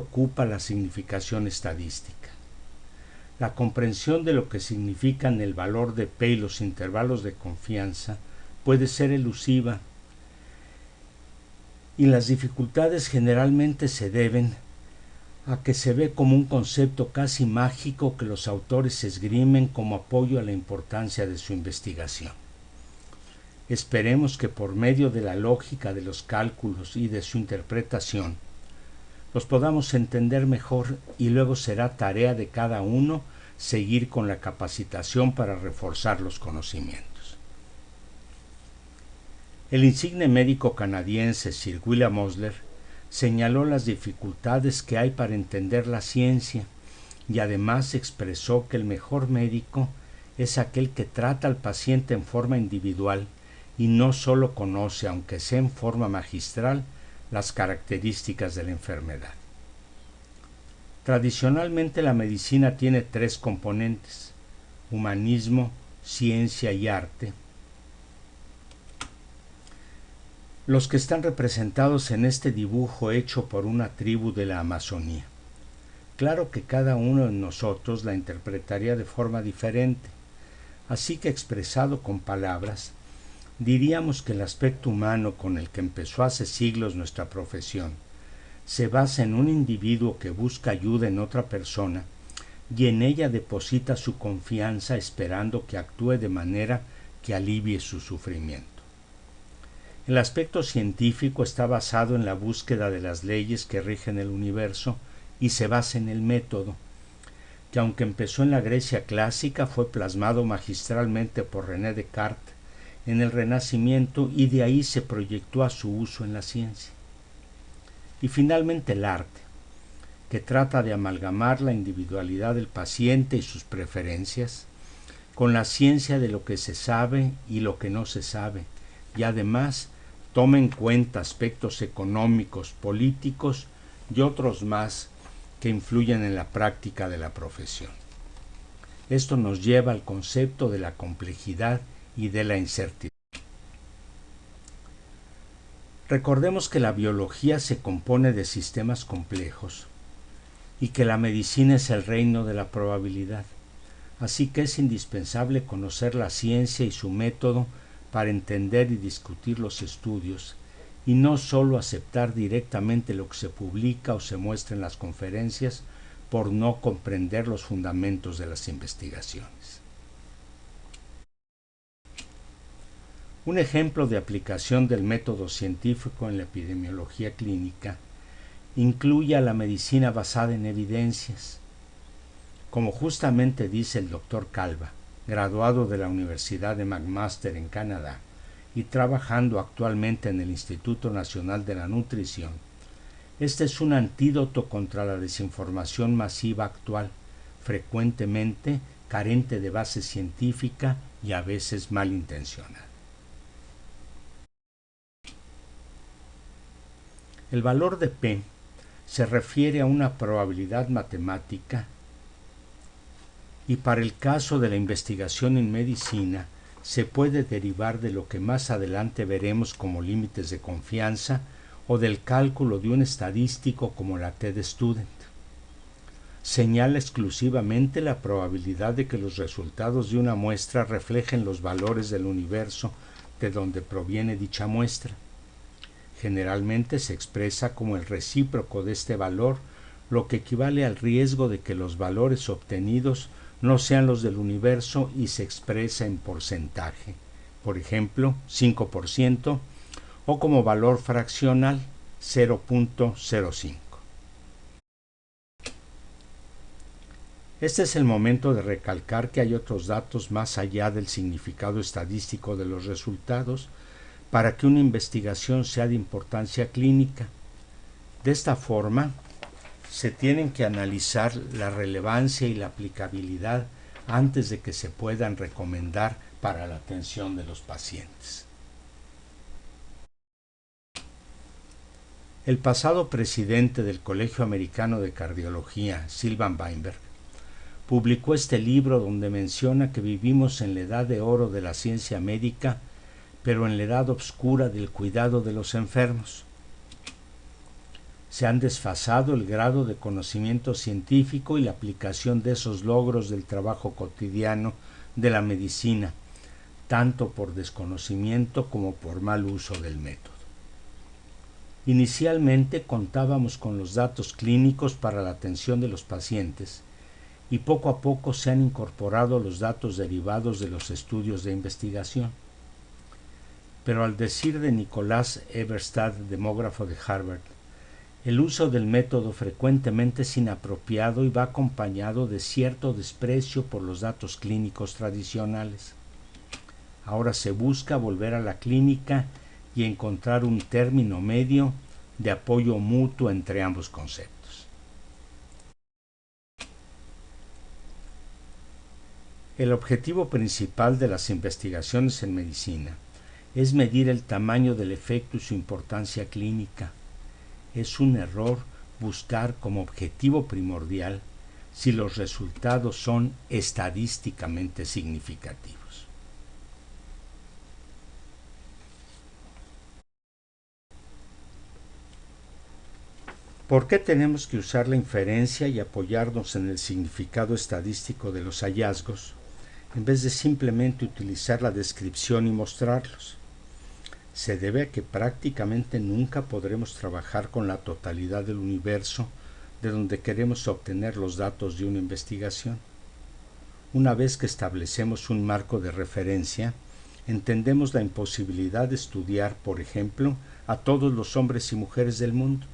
ocupa la significación estadística. La comprensión de lo que significan el valor de P y los intervalos de confianza puede ser elusiva, y las dificultades generalmente se deben a que se ve como un concepto casi mágico que los autores esgrimen como apoyo a la importancia de su investigación. Esperemos que por medio de la lógica de los cálculos y de su interpretación los podamos entender mejor, y luego será tarea de cada uno seguir con la capacitación para reforzar los conocimientos. El insigne médico canadiense Sir William Osler señaló las dificultades que hay para entender la ciencia, y además expresó que el mejor médico es aquel que trata al paciente en forma individual y no solo conoce, aunque sea en forma magistral, las características de la enfermedad. Tradicionalmente la medicina tiene tres componentes: humanismo, ciencia y arte, los que están representados en este dibujo hecho por una tribu de la Amazonía. Claro que cada uno de nosotros la interpretaría de forma diferente, así que expresado con palabras, diríamos que el aspecto humano con el que empezó hace siglos nuestra profesión se basa en un individuo que busca ayuda en otra persona y en ella deposita su confianza esperando que actúe de manera que alivie su sufrimiento. El aspecto científico está basado en la búsqueda de las leyes que rigen el universo y se basa en el método, que aunque empezó en la Grecia clásica, fue plasmado magistralmente por René Descartes en el Renacimiento y de ahí se proyectó a su uso en la ciencia. Y finalmente el arte, que trata de amalgamar la individualidad del paciente y sus preferencias con la ciencia de lo que se sabe y lo que no se sabe, y además toma en cuenta aspectos económicos, políticos y otros más que influyen en la práctica de la profesión. Esto nos lleva al concepto de la complejidad y de la incertidumbre. Recordemos que la biología se compone de sistemas complejos y que la medicina es el reino de la probabilidad, así que es indispensable conocer la ciencia y su método para entender y discutir los estudios, y no solo aceptar directamente lo que se publica o se muestra en las conferencias por no comprender los fundamentos de las investigaciones. Un ejemplo de aplicación del método científico en la epidemiología clínica incluye a la medicina basada en evidencias. Como justamente dice el Dr. Calva, graduado de la Universidad de McMaster en Canadá y trabajando actualmente en el Instituto Nacional de la Nutrición, este es un antídoto contra la desinformación masiva actual, frecuentemente carente de base científica y a veces malintencionada. El valor de P se refiere a una probabilidad matemática, y para el caso de la investigación en medicina se puede derivar de lo que más adelante veremos como límites de confianza o del cálculo de un estadístico como la T-Student. Señala exclusivamente la probabilidad de que los resultados de una muestra reflejen los valores del universo de donde proviene dicha muestra. Generalmente se expresa como el recíproco de este valor, lo que equivale al riesgo de que los valores obtenidos no sean los del universo, y se expresa en porcentaje, por ejemplo 5%, o como valor fraccional 0.05. Este es el momento de recalcar que hay otros datos más allá del significado estadístico de los resultados para que una investigación sea de importancia clínica. De esta forma, se tienen que analizar la relevancia y la aplicabilidad antes de que se puedan recomendar para la atención de los pacientes. El pasado presidente del Colegio Americano de Cardiología, Sylvan Weinberg, publicó este libro donde menciona que vivimos en la edad de oro de la ciencia médica, pero en la edad oscura del cuidado de los enfermos. Se han desfasado el grado de conocimiento científico y la aplicación de esos logros del trabajo cotidiano de la medicina, tanto por desconocimiento como por mal uso del método. Inicialmente contábamos con los datos clínicos para la atención de los pacientes y poco a poco se han incorporado los datos derivados de los estudios de investigación. Pero al decir de Nicolás Eberstadt, demógrafo de Harvard, el uso del método frecuentemente es inapropiado y va acompañado de cierto desprecio por los datos clínicos tradicionales. Ahora se busca volver a la clínica y encontrar un término medio de apoyo mutuo entre ambos conceptos. El objetivo principal de las investigaciones en medicina es medir el tamaño del efecto y su importancia clínica. Es un error buscar como objetivo primordial si los resultados son estadísticamente significativos. ¿Por qué tenemos que usar la inferencia y apoyarnos en el significado estadístico de los hallazgos, en vez de simplemente utilizar la descripción y mostrarlos? Se debe a que prácticamente nunca podremos trabajar con la totalidad del universo de donde queremos obtener los datos de una investigación. Una vez que establecemos un marco de referencia, entendemos la imposibilidad de estudiar, por ejemplo, a todos los hombres y mujeres del mundo.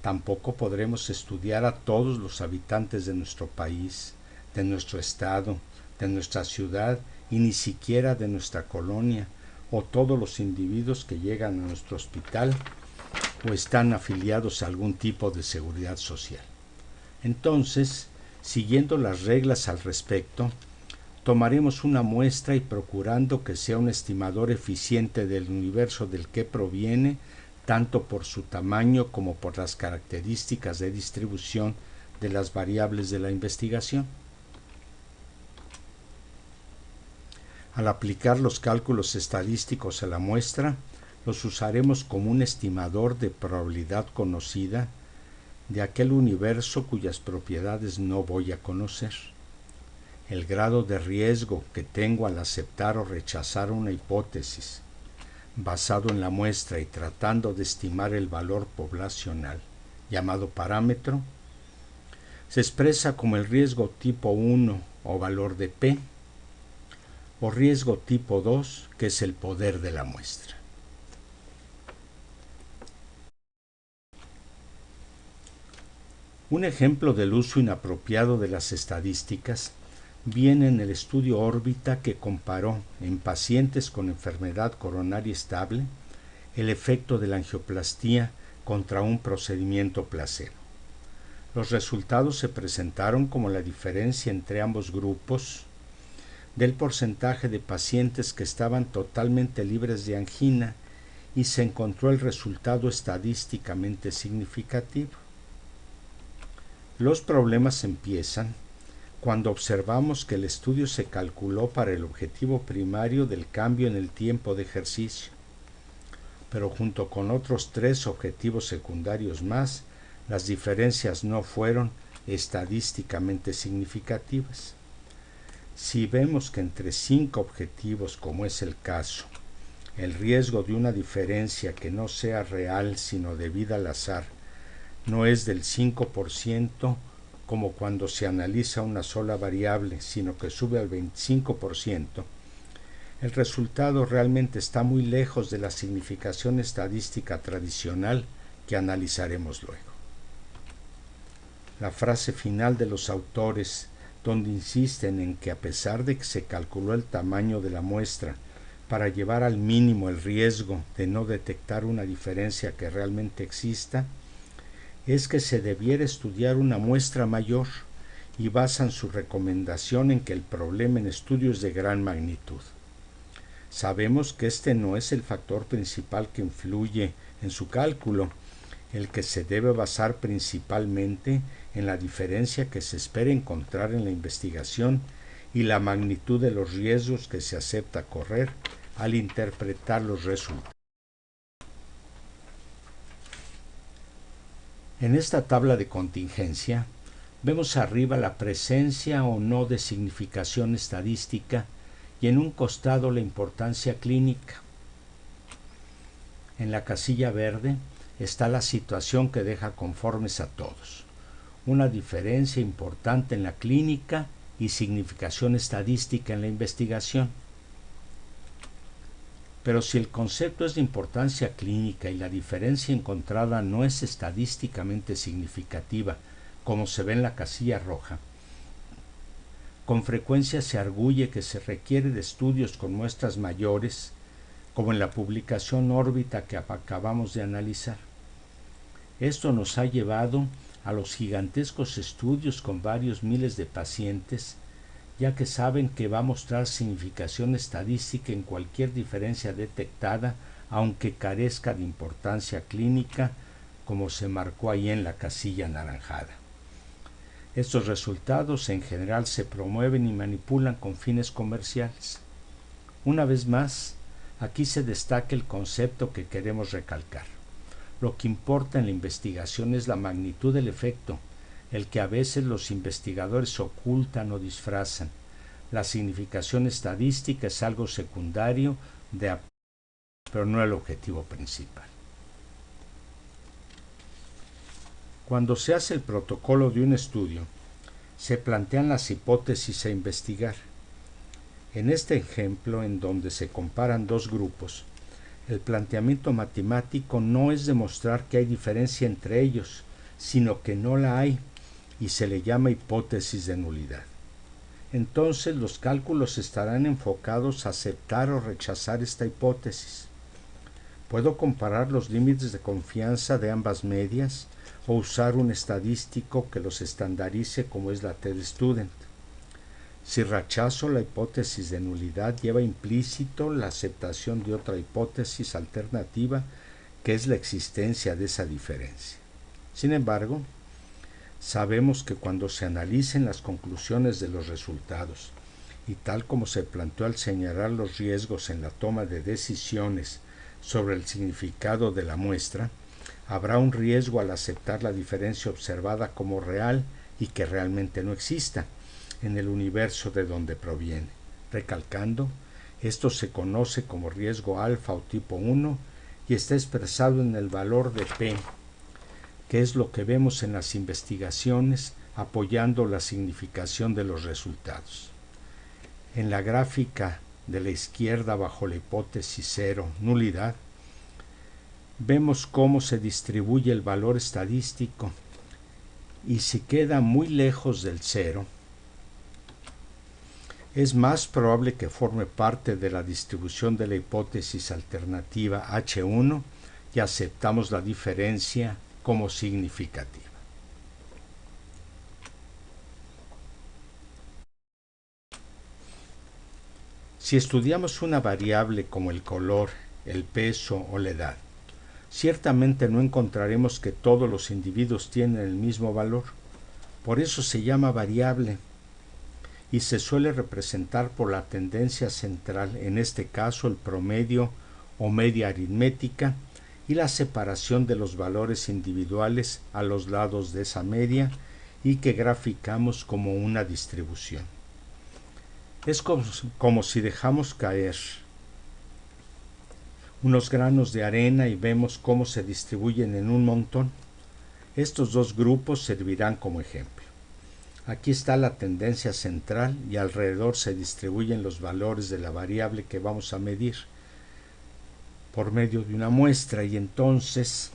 Tampoco podremos estudiar a todos los habitantes de nuestro país, de nuestro estado, de nuestra ciudad y ni siquiera de nuestra colonia, o todos los individuos que llegan a nuestro hospital o están afiliados a algún tipo de seguridad social. Entonces, siguiendo las reglas al respecto, tomaremos una muestra y procurando que sea un estimador eficiente del universo del que proviene, tanto por su tamaño como por las características de distribución de las variables de la investigación. Al aplicar los cálculos estadísticos a la muestra, los usaremos como un estimador de probabilidad conocida de aquel universo cuyas propiedades no voy a conocer. El grado de riesgo que tengo al aceptar o rechazar una hipótesis basado en la muestra y tratando de estimar el valor poblacional, llamado parámetro, se expresa como el riesgo tipo 1 o valor de P, o riesgo tipo 2, que es el poder de la muestra. Un ejemplo del uso inapropiado de las estadísticas viene en el estudio órbita que comparó en pacientes con enfermedad coronaria estable el efecto de la angioplastía contra un procedimiento placebo. Los resultados se presentaron como la diferencia entre ambos grupos del porcentaje de pacientes que estaban totalmente libres de angina y se encontró el resultado estadísticamente significativo. Los problemas empiezan cuando observamos que el estudio se calculó para el objetivo primario del cambio en el tiempo de ejercicio, pero junto con otros 3 objetivos secundarios más, las diferencias no fueron estadísticamente significativas. Si vemos que entre 5 objetivos, como es el caso, el riesgo de una diferencia que no sea real sino debida al azar no es del 5%, como cuando se analiza una sola variable, sino que sube al 25%, el resultado realmente está muy lejos de la significación estadística tradicional que analizaremos luego. La frase final de los autores, donde insisten en que a pesar de que se calculó el tamaño de la muestra para llevar al mínimo el riesgo de no detectar una diferencia que realmente exista, es que se debiera estudiar una muestra mayor y basan su recomendación en que el problema en estudio es de gran magnitud. Sabemos que este no es el factor principal que influye en su cálculo, el que se debe basar principalmente en la diferencia que se espera encontrar en la investigación y la magnitud de los riesgos que se acepta correr al interpretar los resultados. En esta tabla de contingencia vemos arriba la presencia o no de significación estadística y en un costado la importancia clínica. En la casilla verde está la situación que deja conformes a todos. Una diferencia importante en la clínica y significación estadística en la investigación. Pero si el concepto es de importancia clínica y la diferencia encontrada no es estadísticamente significativa, como se ve en la casilla roja, con frecuencia se arguye que se requiere de estudios con muestras mayores, como en la publicación órbita que acabamos de analizar. Esto nos ha llevado a los gigantescos estudios con varios miles de pacientes, ya que saben que va a mostrar significación estadística en cualquier diferencia detectada, aunque carezca de importancia clínica, como se marcó ahí en la casilla anaranjada. Estos resultados en general se promueven y manipulan con fines comerciales. Una vez más, aquí se destaca el concepto que queremos recalcar. Lo que importa en la investigación es la magnitud del efecto, el que a veces los investigadores ocultan o disfrazan. La significación estadística es algo secundario, pero no el objetivo principal. Cuando se hace el protocolo de un estudio, se plantean las hipótesis a investigar. En este ejemplo, en donde se comparan dos grupos, el planteamiento matemático no es demostrar que hay diferencia entre ellos, sino que no la hay, y se le llama hipótesis de nulidad. Entonces los cálculos estarán enfocados a aceptar o rechazar esta hipótesis. Puedo comparar los límites de confianza de ambas medias o usar un estadístico que los estandarice como es la TED-Student. Si rechazo la hipótesis de nulidad, lleva implícito la aceptación de otra hipótesis alternativa, que es la existencia de esa diferencia. Sin embargo, sabemos que cuando se analicen las conclusiones de los resultados, y tal como se planteó al señalar los riesgos en la toma de decisiones sobre el significado de la muestra, habrá un riesgo al aceptar la diferencia observada como real y que realmente no exista en el universo de donde proviene. Recalcando, esto se conoce como riesgo alfa o tipo 1 y está expresado en el valor de P, que es lo que vemos en las investigaciones apoyando la significación de los resultados. En la gráfica de la izquierda bajo la hipótesis 0, nulidad, vemos cómo se distribuye el valor estadístico y si queda muy lejos del 0, es más probable que forme parte de la distribución de la hipótesis alternativa H1 y aceptamos la diferencia como significativa. Si estudiamos una variable como el color, el peso o la edad, ciertamente no encontraremos que todos los individuos tienen el mismo valor. Por eso se llama variable y se suele representar por la tendencia central, en este caso el promedio o media aritmética, y la separación de los valores individuales a los lados de esa media y que graficamos como una distribución. Es como si dejamos caer unos granos de arena y vemos cómo se distribuyen en un montón. Estos dos grupos servirán como ejemplo. Aquí está la tendencia central y alrededor se distribuyen los valores de la variable que vamos a medir por medio de una muestra y entonces,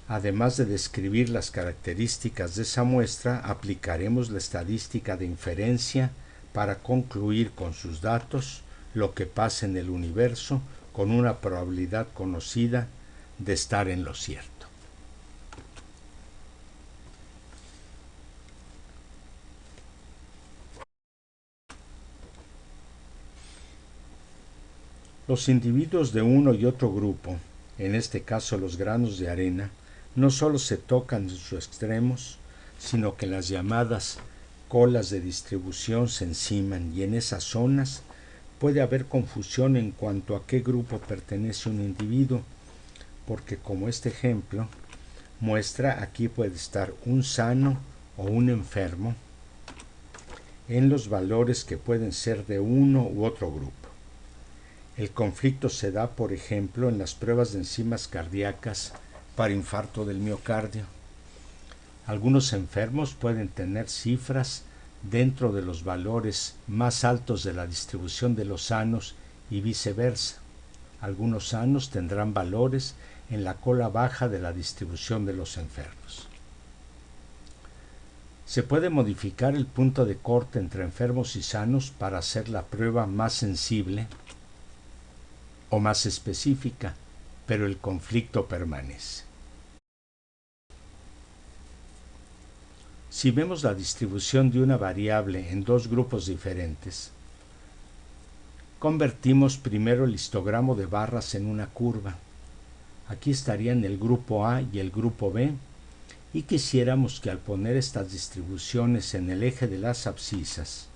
además de describir las características de esa muestra, aplicaremos la estadística de inferencia para concluir con sus datos lo que pasa en el universo con una probabilidad conocida de estar en lo cierto. Los individuos de uno y otro grupo, en este caso los granos de arena, no solo se tocan en sus extremos, sino que las llamadas colas de distribución se enciman y en esas zonas puede haber confusión en cuanto a qué grupo pertenece un individuo, porque como este ejemplo, muestra, aquí puede estar un sano o un enfermo en los valores que pueden ser de uno u otro grupo. El conflicto se da, por ejemplo, en las pruebas de enzimas cardíacas para infarto del miocardio. Algunos enfermos pueden tener cifras dentro de los valores más altos de la distribución de los sanos y viceversa. Algunos sanos tendrán valores en la cola baja de la distribución de los enfermos. Se puede modificar el punto de corte entre enfermos y sanos para hacer la prueba más sensible o más específica, pero el conflicto permanece. Si vemos la distribución de una variable en dos grupos diferentes, convertimos primero el histogramo de barras en una curva. Aquí estarían el grupo A y el grupo B, y quisiéramos que al poner estas distribuciones en el eje de las abscisas,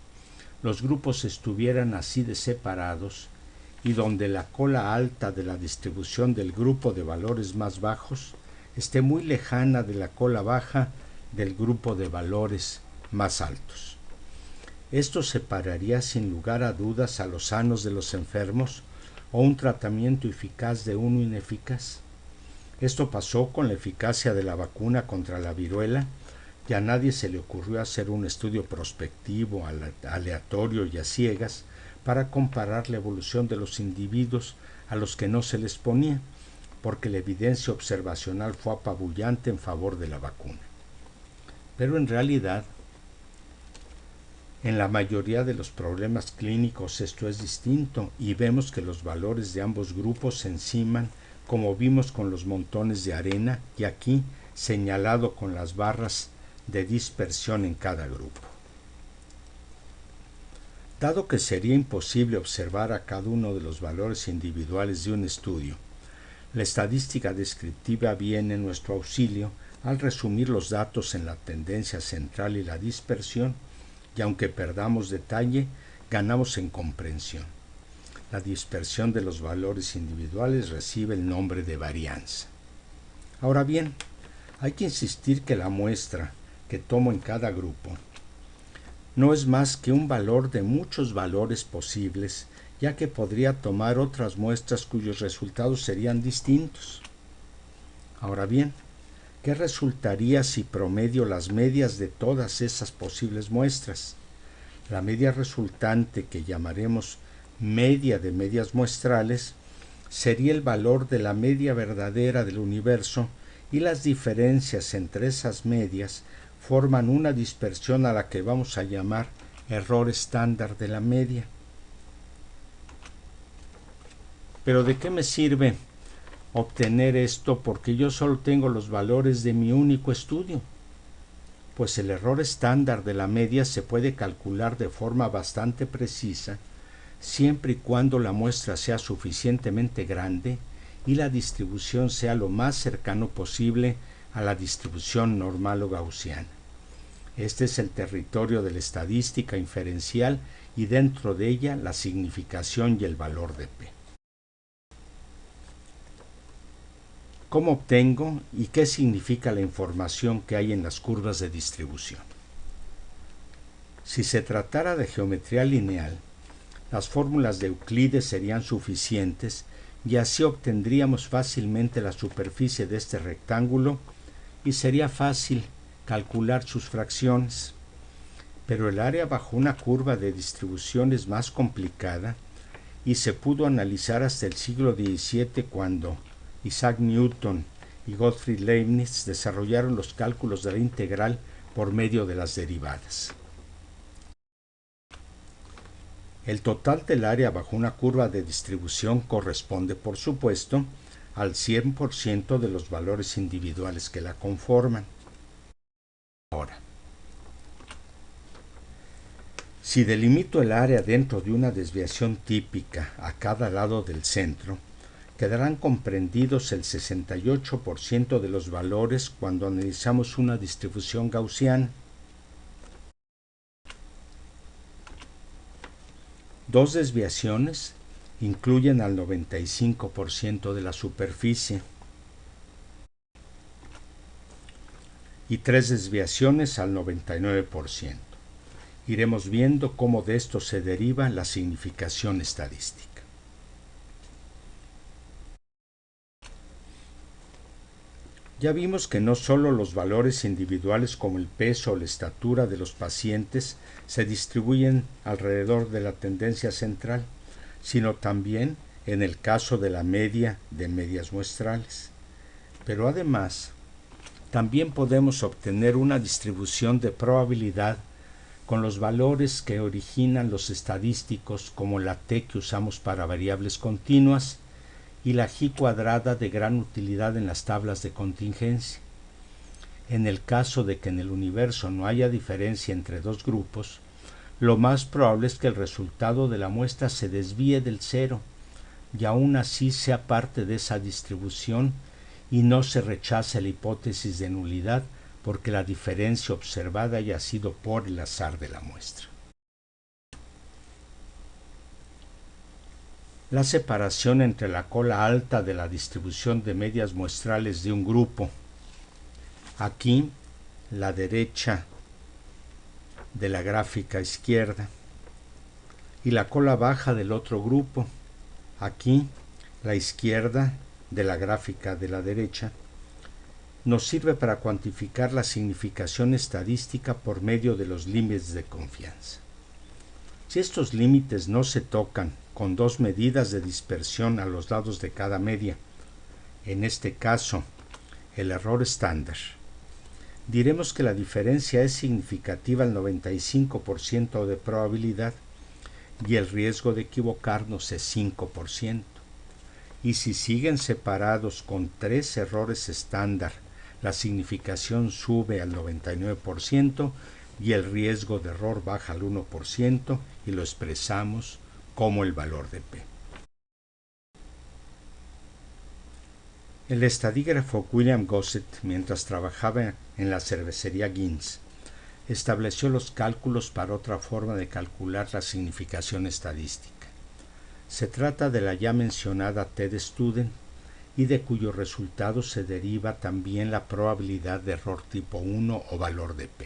los grupos estuvieran así de separados y donde la cola alta de la distribución del grupo de valores más bajos esté muy lejana de la cola baja del grupo de valores más altos. Esto separaría sin lugar a dudas a los sanos de los enfermos o un tratamiento eficaz de uno ineficaz. Esto pasó con la eficacia de la vacuna contra la viruela y a nadie se le ocurrió hacer un estudio prospectivo, aleatorio y a ciegas para comparar la evolución de los individuos a los que no se les ponía, porque la evidencia observacional fue apabullante en favor de la vacuna. Pero en realidad, en la mayoría de los problemas clínicos esto es distinto y vemos que los valores de ambos grupos se enciman, como vimos con los montones de arena y aquí señalado con las barras de dispersión en cada grupo. Dado que sería imposible observar a cada uno de los valores individuales de un estudio, la estadística descriptiva viene en nuestro auxilio al resumir los datos en la tendencia central y la dispersión, y aunque perdamos detalle, ganamos en comprensión. La dispersión de los valores individuales recibe el nombre de varianza. Ahora bien, hay que insistir que la muestra que tomo en cada grupo no es más que un valor de muchos valores posibles, ya que podría tomar otras muestras cuyos resultados serían distintos. Ahora bien, ¿qué resultaría si promedio las medias de todas esas posibles muestras? La media resultante, que llamaremos media de medias muestrales, sería el valor de la media verdadera del universo y las diferencias entre esas medias forman una dispersión a la que vamos a llamar error estándar de la media. ¿Pero de qué me sirve obtener esto porque yo solo tengo los valores de mi único estudio? Pues el error estándar de la media se puede calcular de forma bastante precisa siempre y cuando la muestra sea suficientemente grande y la distribución sea lo más cercano posible a la distribución normal o gaussiana. Este es el territorio de la estadística inferencial y dentro de ella la significación y el valor de P. ¿Cómo obtengo y qué significa la información que hay en las curvas de distribución? Si se tratara de geometría lineal, las fórmulas de Euclides serían suficientes y así obtendríamos fácilmente la superficie de este rectángulo y sería fácil calcular sus fracciones. Pero el área bajo una curva de distribución es más complicada y se pudo analizar hasta el siglo XVII cuando Isaac Newton y Gottfried Leibniz desarrollaron los cálculos de la integral por medio de las derivadas. El total del área bajo una curva de distribución corresponde, por supuesto, al 100% de los valores individuales que la conforman. Ahora, si delimito el área dentro de una desviación típica a cada lado del centro, quedarán comprendidos el 68% de los valores cuando analizamos una distribución gaussiana. Dos desviaciones incluyen al 95% de la superficie. y 3 desviaciones al 99%. Iremos viendo cómo de esto se deriva la significación estadística. Ya vimos que no solo los valores individuales como el peso o la estatura de los pacientes se distribuyen alrededor de la tendencia central, sino también en el caso de la media de medias muestrales. Pero además, también podemos obtener una distribución de probabilidad con los valores que originan los estadísticos como la t que usamos para variables continuas y la g cuadrada de gran utilidad en las tablas de contingencia. En el caso de que en el universo no haya diferencia entre dos grupos, lo más probable es que el resultado de la muestra se desvíe del cero y aún así sea parte de esa distribución y no se rechace la hipótesis de nulidad porque la diferencia observada haya sido por el azar de la muestra. La separación entre la cola alta de la distribución de medias muestrales de un grupo, aquí la derecha de la gráfica izquierda, y la cola baja del otro grupo, aquí la izquierda de la gráfica de la derecha, nos sirve para cuantificar la significación estadística por medio de los límites de confianza. Si estos límites no se tocan con dos medidas de dispersión a los lados de cada media, en este caso el error estándar, diremos que la diferencia es significativa al 95% de probabilidad y el riesgo de equivocarnos es 5%. Y si siguen separados con 3 errores estándar, la significación sube al 99% y el riesgo de error baja al 1% y lo expresamos como el valor de P. El estadígrafo William Gossett, mientras trabajaba en la cervecería Guinness, estableció los cálculos para otra forma de calcular la significación estadística. Se trata de la ya mencionada t de Student y de cuyo resultado se deriva también la probabilidad de error tipo 1 o valor de P.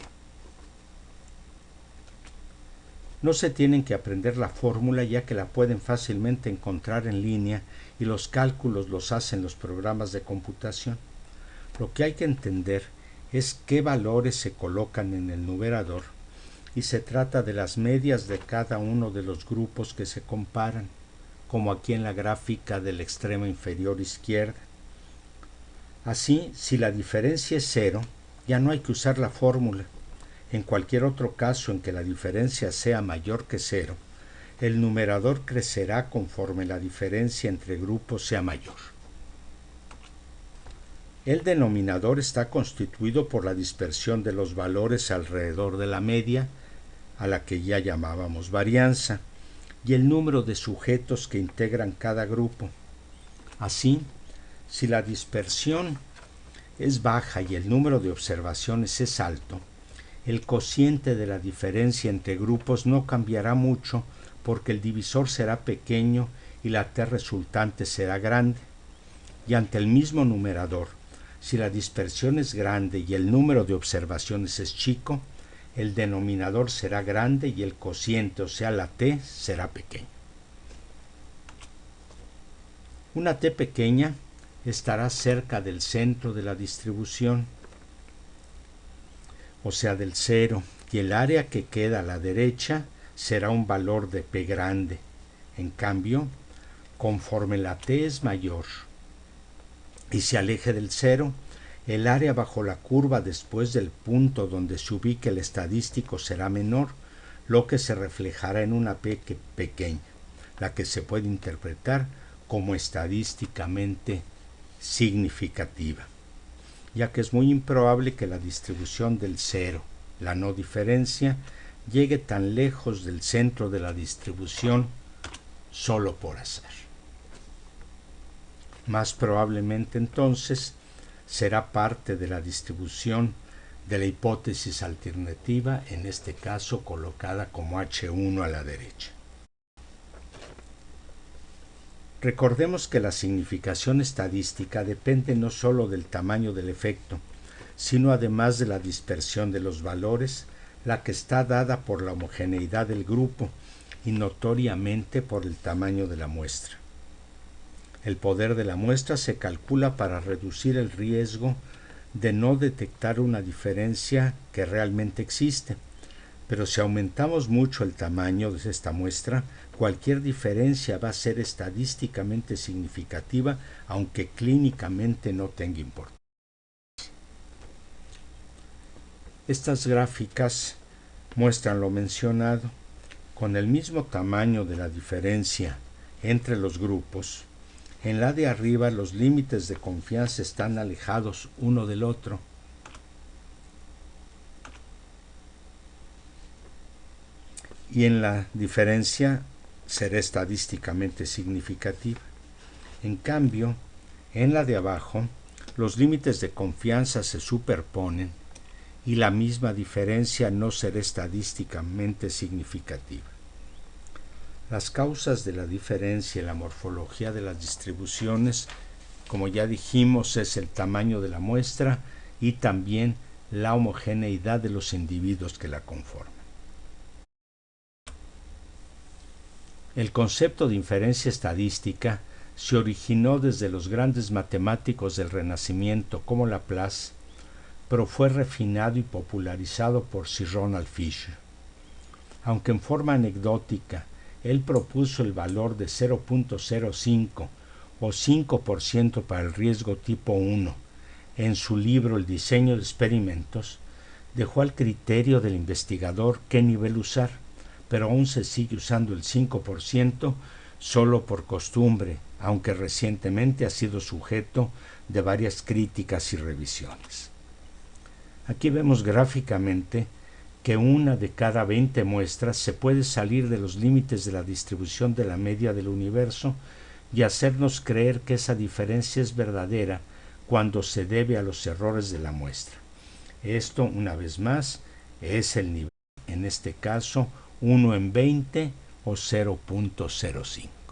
No se tienen que aprender la fórmula ya que la pueden fácilmente encontrar en línea y los cálculos los hacen los programas de computación. Lo que hay que entender es qué valores se colocan en el numerador y se trata de las medias de cada uno de los grupos que se comparan, como aquí en la gráfica del extremo inferior izquierda. Así, si la diferencia es 0, ya no hay que usar la fórmula. En cualquier otro caso en que la diferencia sea mayor que 0, el numerador crecerá conforme la diferencia entre grupos sea mayor. El denominador está constituido por la dispersión de los valores alrededor de la media, a la que ya llamábamos varianza, y el número de sujetos que integran cada grupo. Así, si la dispersión es baja y el número de observaciones es alto, el cociente de la diferencia entre grupos no cambiará mucho porque el divisor será pequeño y la t resultante será grande. Y ante el mismo numerador, si la dispersión es grande y el número de observaciones es chico, el denominador será grande y el cociente, o sea la t, será pequeño. Una t pequeña estará cerca del centro de la distribución, o sea del 0, y el área que queda a la derecha será un valor de P grande. En cambio, conforme la t es mayor y se aleje del 0, el área bajo la curva después del punto donde se ubique el estadístico será menor, lo que se reflejará en una P pequeña, la que se puede interpretar como estadísticamente significativa, ya que es muy improbable que la distribución del 0, la no diferencia, llegue tan lejos del centro de la distribución solo por azar. Más probablemente entonces será parte de la distribución de la hipótesis alternativa, en este caso colocada como H1 a la derecha. Recordemos que la significación estadística depende no solo del tamaño del efecto, sino además de la dispersión de los valores, la que está dada por la homogeneidad del grupo y notoriamente por el tamaño de la muestra. El poder de la muestra se calcula para reducir el riesgo de no detectar una diferencia que realmente existe, pero si aumentamos mucho el tamaño de esta muestra, cualquier diferencia va a ser estadísticamente significativa, aunque clínicamente no tenga importancia. Estas gráficas muestran lo mencionado. Con el mismo tamaño de la diferencia entre los grupos, en la de arriba los límites de confianza están alejados uno del otro. Y en la diferencia será estadísticamente significativa. En cambio, en la de abajo, los límites de confianza se superponen y la misma diferencia no será estadísticamente significativa. Las causas de la diferencia en la morfología de las distribuciones, como ya dijimos, es el tamaño de la muestra y también la homogeneidad de los individuos que la conforman. El concepto de inferencia estadística se originó desde los grandes matemáticos del Renacimiento como Laplace, pero fue refinado y popularizado por Sir Ronald Fisher. Aunque en forma anecdótica él propuso el valor de 0.05 o 5% para el riesgo tipo 1 en su libro El diseño de experimentos, dejó al criterio del investigador qué nivel usar, pero aún se sigue usando el 5% solo por costumbre, aunque recientemente ha sido sujeto de varias críticas y revisiones. Aquí vemos gráficamente que una de cada 20 muestras se puede salir de los límites de la distribución de la media del universo y hacernos creer que esa diferencia es verdadera cuando se debe a los errores de la muestra. Esto, una vez más, es el nivel, en este caso 1 en 20 o 0.05.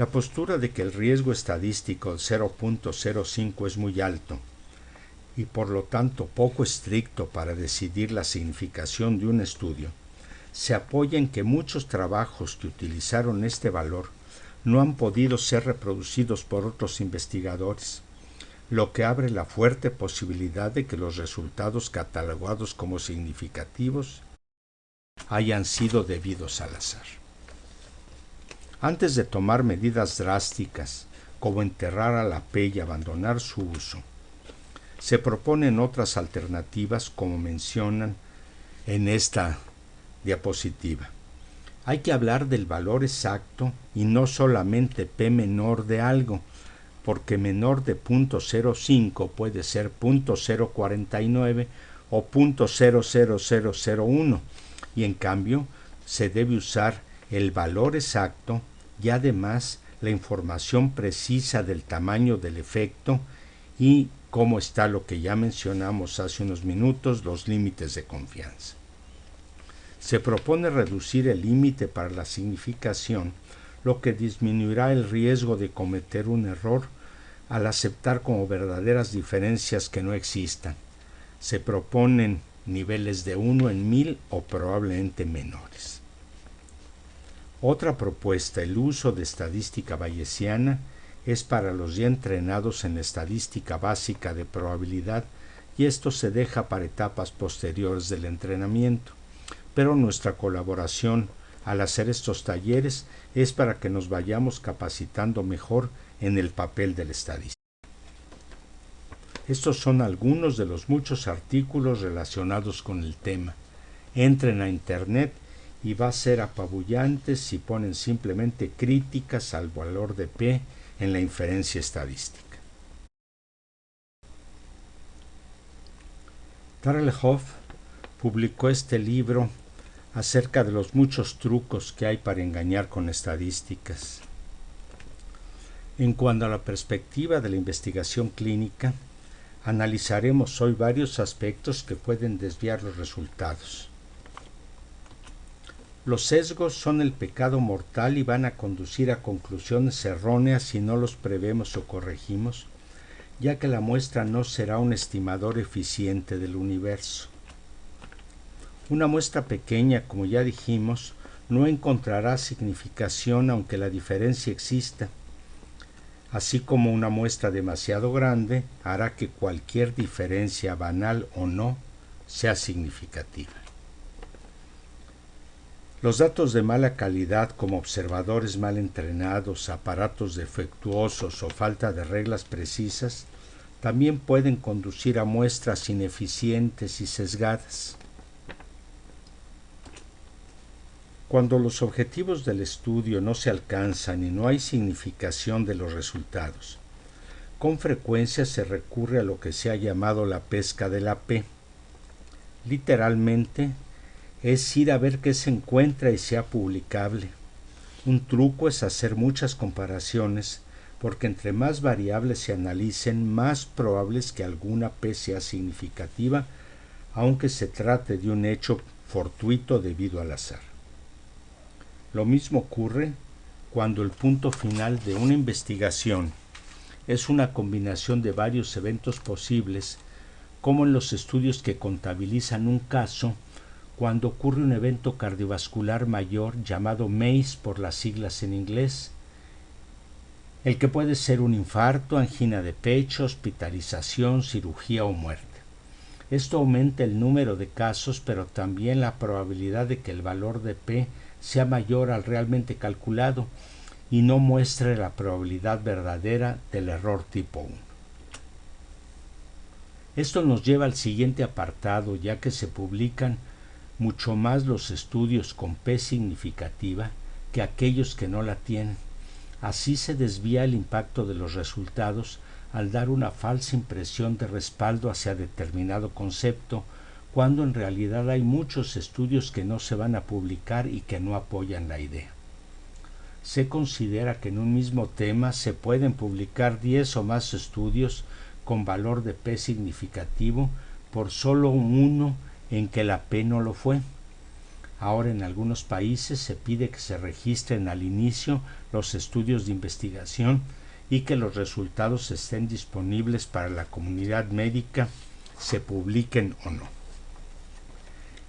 La postura de que el riesgo estadístico de 0.05 es muy alto y por lo tanto poco estricto para decidir la significación de un estudio, se apoya en que muchos trabajos que utilizaron este valor no han podido ser reproducidos por otros investigadores, lo que abre la fuerte posibilidad de que los resultados catalogados como significativos hayan sido debidos al azar. Antes de tomar medidas drásticas, como enterrar a la P y abandonar su uso, se proponen otras alternativas como mencionan en esta diapositiva. Hay que hablar del valor exacto y no solamente P menor de algo, porque menor de 0.05 puede ser 0.049 o 0.00001 y en cambio se debe usar el valor exacto y además la información precisa del tamaño del efecto y cómo está lo que ya mencionamos hace unos minutos, los límites de confianza. Se propone reducir el límite para la significación, lo que disminuirá el riesgo de cometer un error al aceptar como verdaderas diferencias que no existan. Se proponen niveles de 1 en 1000 o probablemente menores. Otra propuesta, el uso de estadística bayesiana, es para los ya entrenados en la estadística básica de probabilidad y esto se deja para etapas posteriores del entrenamiento. Pero nuestra colaboración al hacer estos talleres es para que nos vayamos capacitando mejor en el papel del estadista. Estos son algunos de los muchos artículos relacionados con el tema. Entren a internet y va a ser apabullante si ponen simplemente críticas al valor de P en la inferencia estadística. Darrell Hoff publicó este libro acerca de los muchos trucos que hay para engañar con estadísticas. En cuanto a la perspectiva de la investigación clínica, analizaremos hoy varios aspectos que pueden desviar los resultados. Los sesgos son el pecado mortal y van a conducir a conclusiones erróneas si no los prevemos o corregimos, ya que la muestra no será un estimador eficiente del universo. Una muestra pequeña, como ya dijimos, no encontrará significación aunque la diferencia exista, así como una muestra demasiado grande hará que cualquier diferencia, banal o no, sea significativa. Los datos de mala calidad, como observadores mal entrenados, aparatos defectuosos o falta de reglas precisas, también pueden conducir a muestras ineficientes y sesgadas. Cuando los objetivos del estudio no se alcanzan y no hay significación de los resultados, con frecuencia se recurre a lo que se ha llamado la pesca de la P. Literalmente, es ir a ver qué se encuentra y sea publicable. Un truco es hacer muchas comparaciones, porque entre más variables se analicen, más probable es que alguna P sea significativa, aunque se trate de un hecho fortuito debido al azar. Lo mismo ocurre cuando el punto final de una investigación es una combinación de varios eventos posibles, como en los estudios que contabilizan un caso, cuando ocurre un evento cardiovascular mayor llamado MACE por las siglas en inglés, el que puede ser un infarto, angina de pecho, hospitalización, cirugía o muerte. Esto aumenta el número de casos, pero también la probabilidad de que el valor de P sea mayor al realmente calculado y no muestre la probabilidad verdadera del error tipo 1. Esto nos lleva al siguiente apartado, ya que se publican mucho más los estudios con P significativa que aquellos que no la tienen. Así se desvía el impacto de los resultados al dar una falsa impresión de respaldo hacia determinado concepto, cuando en realidad hay muchos estudios que no se van a publicar y que no apoyan la idea. Se considera que en un mismo tema se pueden publicar 10 o más estudios con valor de P significativo por solo uno en que la P no lo fue. Ahora en algunos países se pide que se registren al inicio los estudios de investigación y que los resultados estén disponibles para la comunidad médica, se publiquen o no.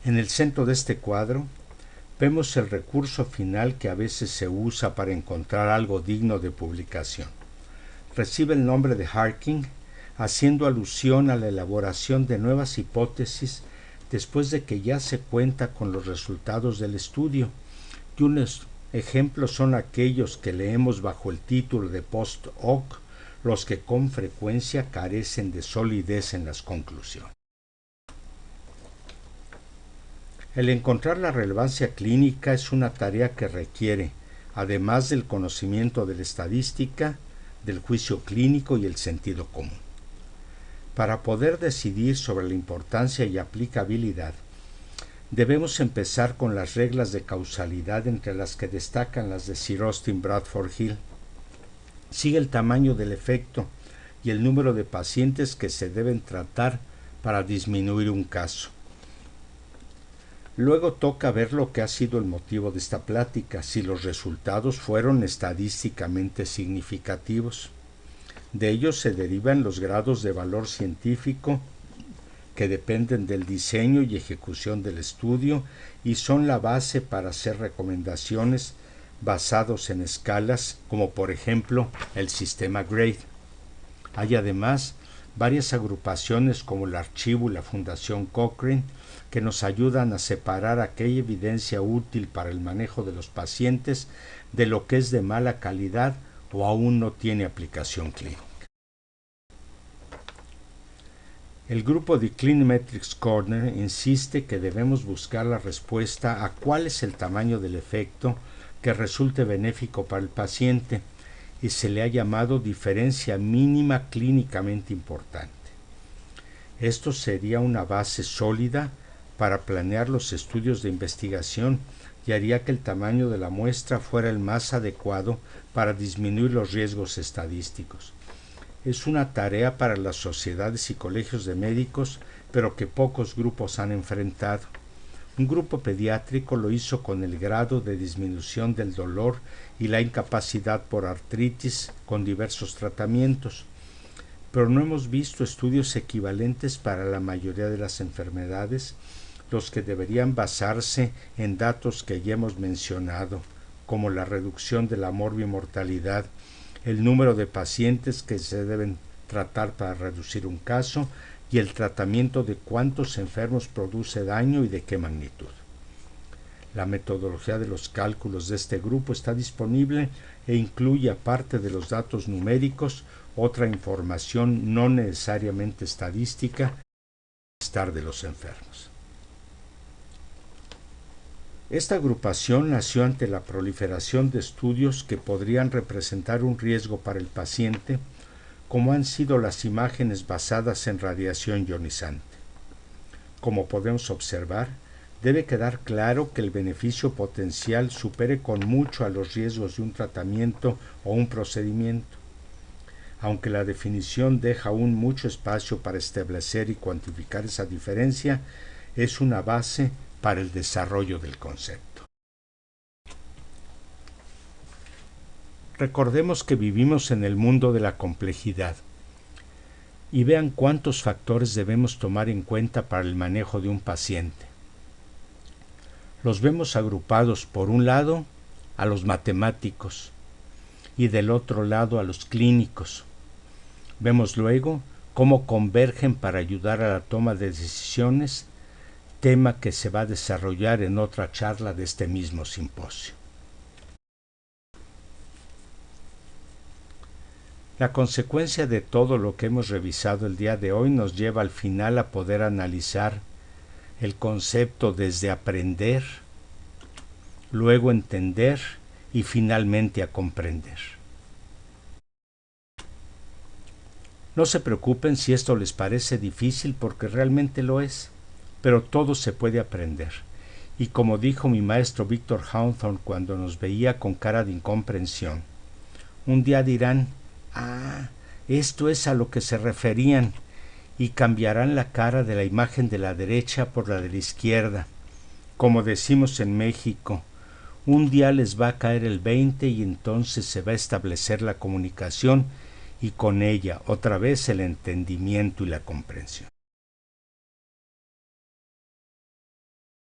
En el centro de este cuadro vemos el recurso final que a veces se usa para encontrar algo digno de publicación. Recibe el nombre de Harking, haciendo alusión a la elaboración de nuevas hipótesis después de que ya se cuenta con los resultados del estudio, y unos ejemplos son aquellos que leemos bajo el título de post hoc, los que con frecuencia carecen de solidez en las conclusiones. El encontrar la relevancia clínica es una tarea que requiere, además del conocimiento de la estadística, del juicio clínico y el sentido común. Para poder decidir sobre la importancia y aplicabilidad, debemos empezar con las reglas de causalidad, entre las que destacan las de Sir Austin Bradford Hill. Sigue el tamaño del efecto y el número de pacientes que se deben tratar para disminuir un caso. Luego toca ver lo que ha sido el motivo de esta plática, si los resultados fueron estadísticamente significativos. De ellos se derivan los grados de valor científico que dependen del diseño y ejecución del estudio y son la base para hacer recomendaciones basados en escalas, como por ejemplo el sistema GRADE. Hay además varias agrupaciones como el Archivo y la Fundación Cochrane que nos ayudan a separar aquella evidencia útil para el manejo de los pacientes de lo que es de mala calidad o aún no tiene aplicación clínica. El grupo de Clinimetrics Corner insiste que debemos buscar la respuesta a cuál es el tamaño del efecto que resulte benéfico para el paciente, y se le ha llamado diferencia mínima clínicamente importante. Esto sería una base sólida para planear los estudios de investigación y haría que el tamaño de la muestra fuera el más adecuado para disminuir los riesgos estadísticos. Es una tarea para las sociedades y colegios de médicos, pero que pocos grupos han enfrentado. Un grupo pediátrico lo hizo con el grado de disminución del dolor y la incapacidad por artritis con diversos tratamientos, pero no hemos visto estudios equivalentes para la mayoría de las enfermedades, los que deberían basarse en datos que ya hemos mencionado, como la reducción de la morbimortalidad, el número de pacientes que se deben tratar para reducir un caso y el tratamiento de cuántos enfermos produce daño y de qué magnitud. La metodología de los cálculos de este grupo está disponible e incluye, aparte de los datos numéricos, otra información no necesariamente estadística del bienestar de los enfermos. Esta agrupación nació ante la proliferación de estudios que podrían representar un riesgo para el paciente, como han sido las imágenes basadas en radiación ionizante. Como podemos observar, debe quedar claro que el beneficio potencial supere con mucho a los riesgos de un tratamiento o un procedimiento. Aunque la definición deja aún mucho espacio para establecer y cuantificar esa diferencia, es una base para el desarrollo del concepto. Recordemos que vivimos en el mundo de la complejidad y vean cuántos factores debemos tomar en cuenta para el manejo de un paciente. Los vemos agrupados por un lado a los matemáticos y del otro lado a los clínicos. Vemos luego cómo convergen para ayudar a la toma de decisiones, tema que se va a desarrollar en otra charla de este mismo simposio. La consecuencia de todo lo que hemos revisado el día de hoy nos lleva al final a poder analizar el concepto desde aprender, luego entender y finalmente a comprender. No se preocupen si esto les parece difícil, porque realmente lo es, pero todo se puede aprender. Y como dijo mi maestro Víctor Hawthorne cuando nos veía con cara de incomprensión, un día dirán: «Ah, esto es a lo que se referían», y cambiarán la cara de la imagen de la derecha por la de la izquierda. Como decimos en México, un día les va a caer el 20 y entonces se va a establecer la comunicación y con ella otra vez el entendimiento y la comprensión.